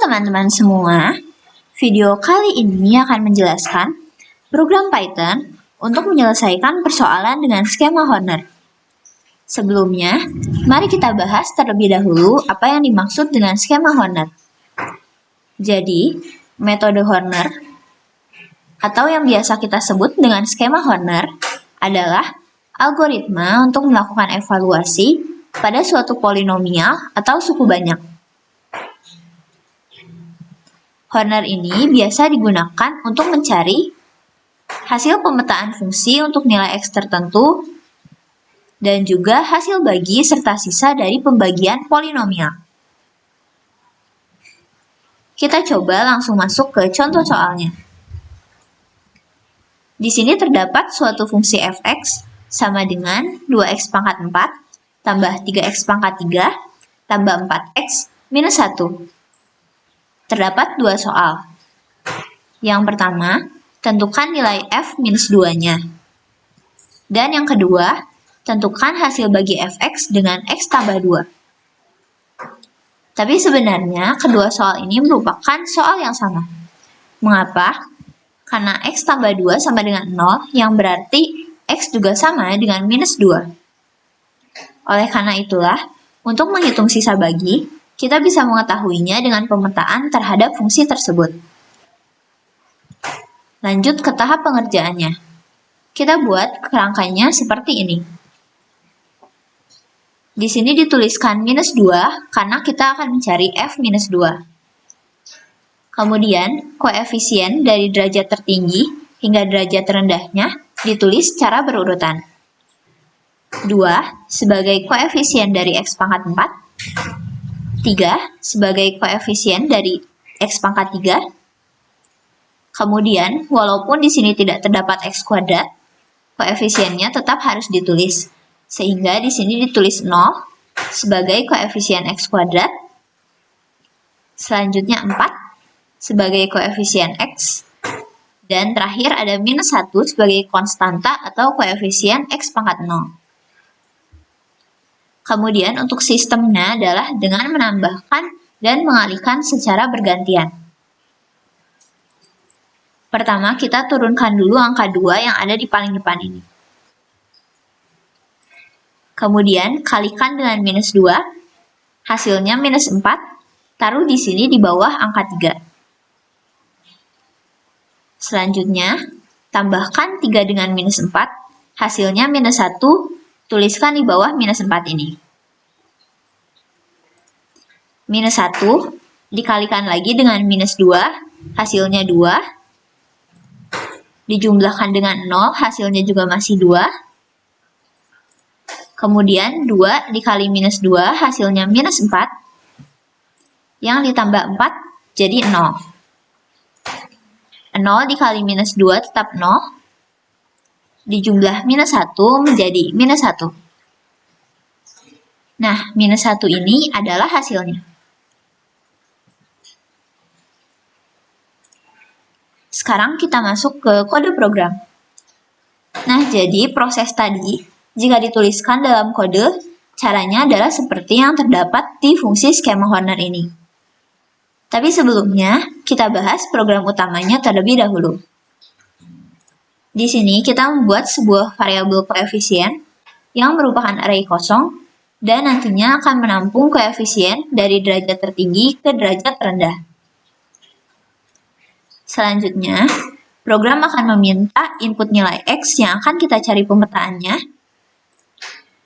teman-teman semua, video kali ini akan menjelaskan program Python untuk menyelesaikan persoalan dengan skema Horner. Sebelumnya, mari kita bahas terlebih dahulu apa yang dimaksud dengan skema Horner. Jadi, metode Horner atau yang biasa kita sebut dengan skema Horner adalah algoritma untuk melakukan evaluasi pada suatu polinomial atau suku banyak. Horner ini biasa digunakan untuk mencari hasil pemetaan fungsi untuk nilai X tertentu dan juga hasil bagi serta sisa dari pembagian polinomial. Kita coba langsung masuk ke contoh soalnya. Di sini terdapat suatu fungsi f(x) sama dengan 2x pangkat 4 tambah 3x pangkat 3 tambah 4x minus 1. Terdapat dua soal. Yang pertama, tentukan nilai f minus 2-nya. Dan yang kedua, tentukan hasil bagi f(x) dengan x tambah 2. Tapi sebenarnya kedua soal ini merupakan soal yang sama. Mengapa? Karena x tambah 2 sama dengan 0, yang berarti x juga sama dengan minus 2. Oleh karena itulah, untuk menghitung sisa bagi, kita bisa mengetahuinya dengan pemetaan terhadap fungsi tersebut. Lanjut ke tahap pengerjaannya. Kita buat kerangkanya seperti ini. Di sini dituliskan minus 2 karena kita akan mencari f minus 2. Kemudian, koefisien dari derajat tertinggi hingga derajat terendahnya ditulis secara berurutan. 2 sebagai koefisien dari x pangkat 4, 3 sebagai koefisien dari x pangkat 3. Kemudian, walaupun di sini tidak terdapat x kuadrat, koefisiennya tetap harus ditulis. Sehingga di sini ditulis 0 sebagai koefisien x kuadrat. Selanjutnya 4 sebagai koefisien x. Dan terakhir ada minus 1 sebagai konstanta atau koefisien x pangkat 0. Kemudian untuk sistemnya adalah dengan menambahkan dan mengalihkan secara bergantian. Pertama, kita turunkan dulu angka 2 yang ada di paling depan ini. Kemudian, kalikan dengan minus 2, hasilnya minus 4, taruh di sini di bawah angka 3. Selanjutnya, tambahkan 3 dengan minus 4, hasilnya minus 1, tuliskan di bawah minus 4 ini. Minus 1 dikalikan lagi dengan minus 2, hasilnya 2. Dijumlahkan dengan 0, hasilnya juga masih 2. Kemudian 2 dikali minus 2, hasilnya minus 4. Yang ditambah 4 jadi 0. 0 dikali minus 2 tetap 0. Dijumlah minus 1 menjadi minus 1. Nah, minus 1 ini adalah hasilnya. Sekarang kita masuk ke kode program. Nah, jadi proses tadi, jika dituliskan dalam kode, caranya adalah seperti yang terdapat di fungsi skema Horner ini. Tapi sebelumnya, kita bahas program utamanya terlebih dahulu. Di sini kita membuat sebuah variabel koefisien yang merupakan array kosong dan nantinya akan menampung koefisien dari derajat tertinggi ke derajat terendah. Selanjutnya, program akan meminta input nilai X yang akan kita cari pemetaannya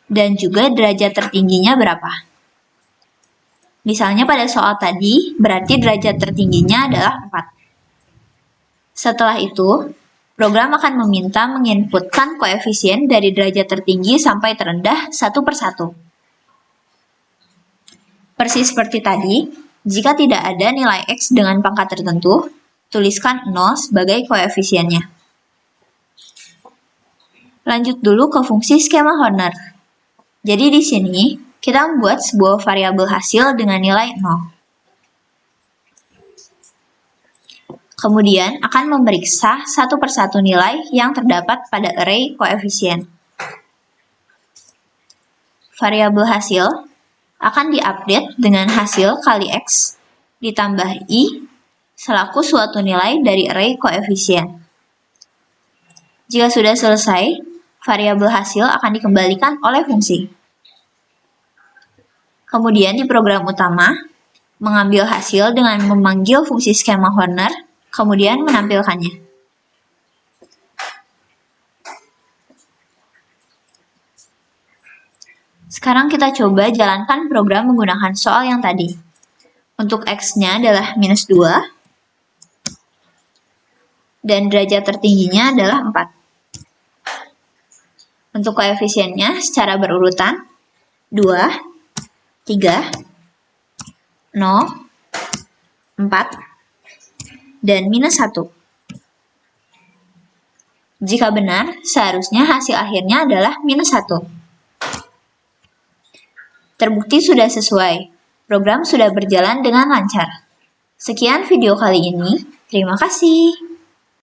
dan juga derajat tertingginya berapa. Misalnya pada soal tadi, berarti derajat tertingginya adalah 4. Setelah itu, program akan meminta menginputkan koefisien dari derajat tertinggi sampai terendah satu persatu. Persis seperti tadi, jika tidak ada nilai X dengan pangkat tertentu, tuliskan 0 sebagai koefisiennya. Lanjut dulu ke fungsi skema Horner. Jadi di sini, kita membuat sebuah variabel hasil dengan nilai 0. Kemudian akan memeriksa satu persatu nilai yang terdapat pada array koefisien. Variabel hasil akan diupdate dengan hasil kali X ditambah I selaku suatu nilai dari array koefisien. Jika sudah selesai, variabel hasil akan dikembalikan oleh fungsi. Kemudian di program utama, mengambil hasil dengan memanggil fungsi skema Horner, kemudian menampilkannya. Sekarang kita coba jalankan program menggunakan soal yang tadi. Untuk X-nya adalah -2, dan derajat tertingginya adalah 4. Untuk koefisiennya secara berurutan, 2, 3, 0, 4, dan -1. Jika benar, seharusnya hasil akhirnya adalah -1. Terbukti sudah sesuai. Program sudah berjalan dengan lancar. Sekian video kali ini. Terima kasih.